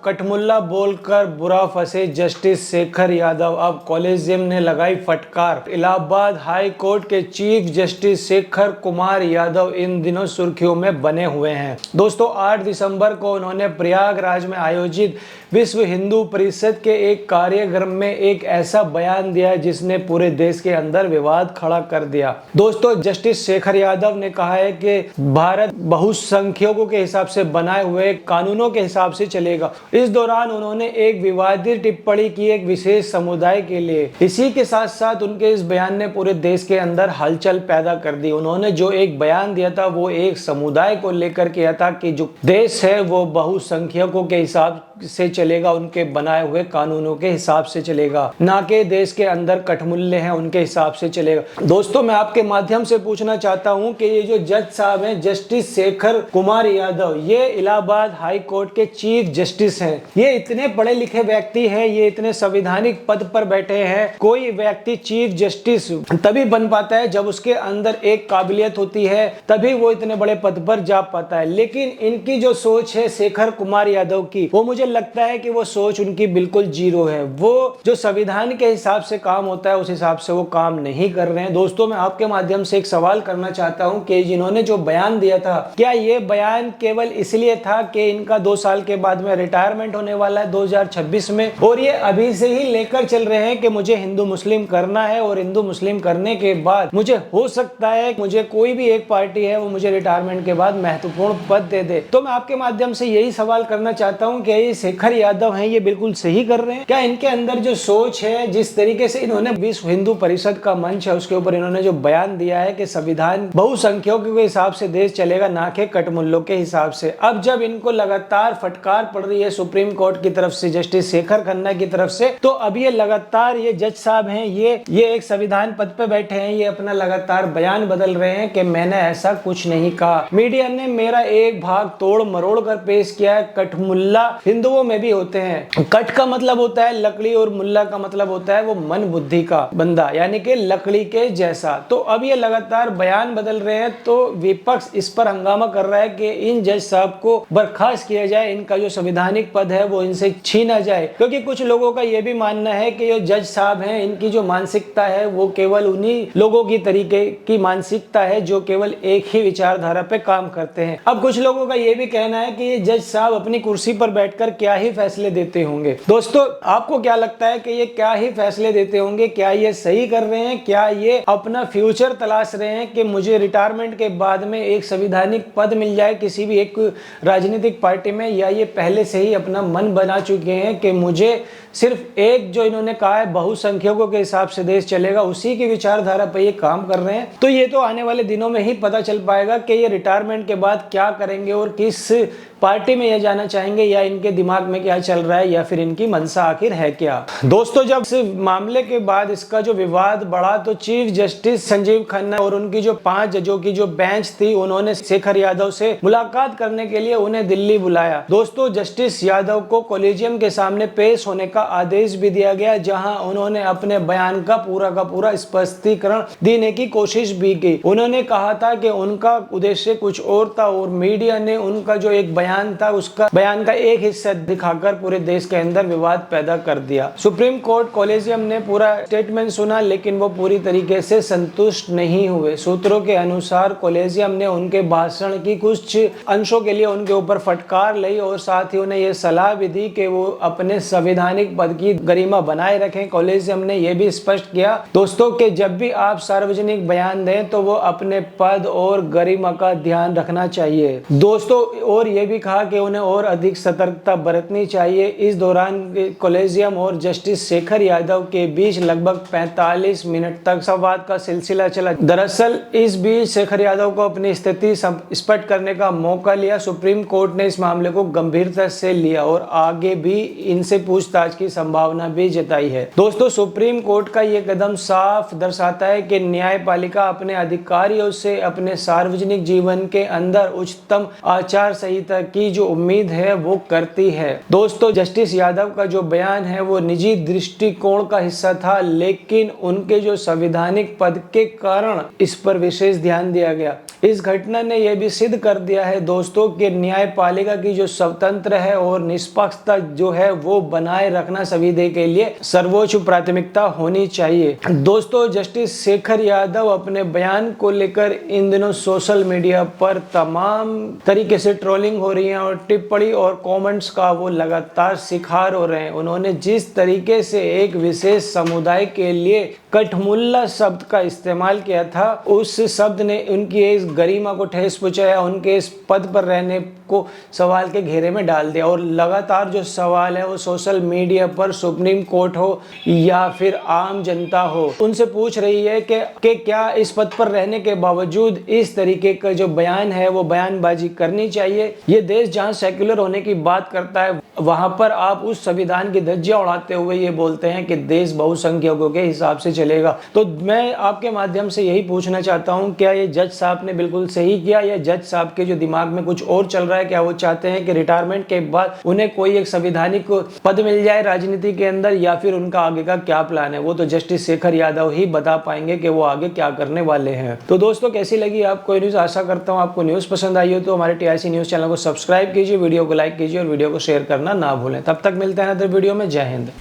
कठमुल्ला बोलकर बुरा फंसे जस्टिस शेखर यादव, अब कॉलेजियम ने लगाई फटकार। इलाहाबाद हाई कोर्ट के चीफ जस्टिस शेखर कुमार यादव इन दिनों सुर्खियों में बने हुए हैं। दोस्तों 8 दिसंबर को उन्होंने प्रयागराज में आयोजित विश्व हिंदू परिषद के एक कार्यक्रम में एक ऐसा बयान दिया जिसने पूरे देश के अंदर विवाद खड़ा कर दिया। दोस्तों जस्टिस शेखर यादव ने कहा है कि भारत बहुसंख्यकों के हिसाब से बनाए हुए कानूनों के हिसाब से चलेगा। इस दौरान उन्होंने एक विवादित टिप्पणी की एक विशेष समुदाय के लिए। इसी के साथ साथ उनके इस बयान ने पूरे देश के अंदर हलचल पैदा कर दी। उन्होंने जो एक बयान दिया था वो एक समुदाय को लेकर किया था कि जो देश है वो बहुसंख्यकों के हिसाब से चलेगा, उनके बनाए हुए कानूनों के हिसाब से चलेगा, ना कि देश के अंदर कठमुल्ले हैं उनके हिसाब से चलेगा। दोस्तों मैं आपके माध्यम से पूछना चाहता हूं कि ये जो जज साहब हैं जस्टिस शेखर कुमार यादव, ये इलाहाबाद हाई कोर्ट के चीफ जस्टिस हैं। ये इतने पढ़े लिखे व्यक्ति हैं, ये इतने संवैधानिक पद पर बैठे हैं। कोई व्यक्ति चीफ जस्टिस तभी बन पाता है जब उसके अंदर एक काबिलियत होती है, तभी वो इतने बड़े पद पर जा पाता है। लेकिन इनकी जो सोच है शेखर कुमार यादव की, वो मुझे लगता है कि वो सोच उनकी बिल्कुल जीरो है। वो जो संविधान के हिसाब से काम होता है उस हिसाब से वो काम नहीं कर रहे हैं। दोस्तों मैं आपके माध्यम से एक सवाल करना चाहता हूं कि जिन्होंने जो बयान दिया था, क्या ये बयान केवल इसलिए था कि इनका 2 साल के बाद में रिटायरमेंट होने वाला है 2026 में, और ये अभी से ही लेकर चल रहे हैं कि मुझे हिंदू मुस्लिम करना है और हिंदू मुस्लिम करने के बाद मुझे हो सकता है मुझे कोई भी एक पार्टी है वो मुझे रिटायरमेंट के बाद महत्वपूर्ण पद दे दे। तो मैं आपके माध्यम से यही सवाल करना चाहता हूं कि ये शेखर यादव हैं, ये बिल्कुल सही कर रहे हैं? क्या इनके अंदर जो सोच है, जिस तरीके से इन्होंने विश्व हिंदू परिषद का मंच है उसके ऊपर इन्होंने जो बयान दिया है कि संविधान बहुसंख्यकों के हिसाब से देश चलेगा, ना कि कठमुल्लों के हिसाब से, अब जब इनको लगातार फटकार पड़ रही है सुप्रीम कोर्ट की तरफ से, जस्टिस शेखर खन्ना की तरफ से, तो अब ये लगातार ये जज साहब हैं, ये एक संविधान पद पे बैठे हैं, ये अपना लगातार बयान बदल रहे हैं कि मैंने ऐसा कुछ नहीं कहा। मीडिया ने मेरा एक भाग तोड़ मरोड़ कर पेश किया है। कठमुल्ला हिंदुओं में भी होते हैं। कठ का मतलब होता है लकड़ी और मुल्ला का मतलब होता है वो मन बुद्धि का बंदा, यानी कि लकड़ी के जैसा। तो अब ये लगातार बयान बदल रहे हैं, तो विपक्ष इस पर हंगामा कर रहा है कि इन जज साहब को बर्खास्त किया जाए, इनका जो संवैधानिक पद है वो इनसे छीना जाए। क्योंकि कुछ लोगों का ये भी मानना है कि ये जज साहब हैं, इनकी जो मानसिकता है वो केवल उन्हीं लोगों की तरीके की मानसिकता है जो केवल एक ही विचारधारा पे काम करते हैं। अब कुछ लोगों का ये भी कहना है कि ये जज साहब अपनी कुर्सी पर बैठकर क्या ही फैसले देते होंगे। दोस्तों आपको क्या लगता है कि ये क्या ही फैसले देते होंगे? क्या ये सही कर रहे हैं? क्या ये अपना फ्यूचर तलाश रहे हैं कि मुझे रिटायरमेंट के बाद में एक संवैधानिक पद मिल जाए किसी भी एक राजनीतिक पार्टी में, या ये पहले से ही अपना मन बना चुके हैं कि मुझे सिर्फ एक, जो इन्होंने कहा है बहुसंख्यकों के हिसाब से देश चलेगा, उसी की विचारधारा पर ये काम कर रहे हैं? तो ये तो आने वाले दिनों में ही पता चल पाएगा कि ये रिटायरमेंट के बाद क्या करेंगे और किस पार्टी में ये जाना चाहेंगे, या इनके दिमाग में क्या चल रहा है, या फिर इनकी मंशा आखिर है क्या। दोस्तों जब इस मामले के बाद इसका जो विवाद बढ़ा तो चीफ जस्टिस संजीव खन्ना और उनकी जो 5 जजों की जो बेंच थी, उन्होंने शेखर यादव से मुलाकात करने के लिए उन्हें दिल्ली बुलाया। दोस्तों जस्टिस यादव को कॉलेजियम के सामने पेश होने का आदेश भी दिया गया, जहां उन्होंने अपने बयान का पूरा स्पष्टीकरण देने की कोशिश भी की। उन्होंने कहा था कि उनका उद्देश्य कुछ और था और मीडिया ने उनका जो एक बयान था उसका बयान का एक हिस्सा दिखाकर पूरे देश के अंदर विवाद पैदा कर दिया। सुप्रीम कोर्ट कॉलेजियम ने पूरा स्टेटमेंट सुना, लेकिन वो पूरी तरीके से संतुष्ट नहीं हुए। सूत्रों के अनुसार कॉलेजियम ने उनके भाषण की कुछ अंशों के लिए उनके ऊपर फटकार ली और साथ ही उन्हें यह सलाह भी दी कि वो अपने संवैधानिक पद की गरिमा बनाए रखें। कॉलेजियम ने यह भी स्पष्ट किया दोस्तों कि जब भी आप सार्वजनिक बयान दें तो वो अपने पद और गरिमा का ध्यान रखना चाहिए दोस्तों, और ये भी कहा कि उन्हें और अधिक सतर्कता बरतनी चाहिए। इस दौरान कॉलेजियम और जस्टिस शेखर यादव के बीच लगभग 45 मिनट तक संवाद का सिलसिला चला। दरअसल इस बीच शेखर यादव को अपनी स्थिति स्पष्ट करने का मौका लिया। सुप्रीम कोर्ट ने इस मामले को गंभीरता से लिया और आगे भी इनसे पूछताछ की संभावना भी जताई है। दोस्तों सुप्रीम कोर्ट का ये कदम साफ दर्शाता है कि न्यायपालिका अपने अधिकारियों से अपने सार्वजनिक जीवन के अंदर उच्चतम आचार संहिता की जो उम्मीद है वो करती है। दोस्तों, जस्टिस यादव का जो बयान है वो निजी दृष्टिकोण का हिस्सा था, लेकिन उनके जो संवैधानिक पद के कारण इस पर विशेष ध्यान दिया गया। इस घटना ने यह भी सिद्ध कर दिया है दोस्तों कि न्यायपालिका की जो स्वतंत्र है और निष्पक्षता जो है वो बनाए रखना संविधान के लिए सर्वोच्च प्राथमिकता होनी चाहिए। दोस्तों, जस्टिस शेखर यादव अपने बयान को लेकर इन दिनों सोशल मीडिया पर तमाम तरीके से ट्रोलिंग हो रही है और टिप्पणी और कमेंट्स का वो लगातार शिकार हो रहे हैं। उन्होंने जिस तरीके से एक विशेष समुदाय के लिए कठमुल्ला शब्द का इस्तेमाल किया था, उस शब्द ने उनकी इस गरिमा को ठेस पहुंचाया, उनके इस पद पर रहने को सवाल के घेरे में डाल दिया। और लगातार जो सवाल है वो सोशल मीडिया पर सुप्रीम कोर्ट हो या फिर आम जनता हो, उनसे पूछ रही है कि क्या इस पद पर रहने के बावजूद इस तरीके का जो बयान है वो बयानबाजी करनी चाहिए। ये देश जहां सेक्युलर होने की बात करता है, वहां पर आप उस संविधान की धज्जियां उड़ाते हुए ये बोलते हैं कि देश बहुसंख्यकों के हिसाब से चलेगा। तो मैं आपके माध्यम से यही पूछना चाहता हूं, क्या ये जज साहब ने बिल्कुल सही किया या जज साहब के जो दिमाग में कुछ और चल रहा है? क्या वो चाहते हैं कि रिटायरमेंट के बाद उन्हें कोई एक संवैधानिक पद मिल जाए राजनीति के अंदर, या फिर उनका आगे का क्या प्लान है? वो तो जस्टिस शेखर यादव ही बता पाएंगे कि वो आगे क्या करने वाले हैं। तो दोस्तों, कैसी लगी आपको न्यूज? आशा करता हूं आपको न्यूज पसंद आई हो तो हमारे टीआईसी न्यूज चैनल को सब्सक्राइब कीजिए, वीडियो को लाइक कीजिए और वीडियो को शेयर करना ना भूलें। तब तक मिलते हैं अदर वीडियो में। जय हिंद।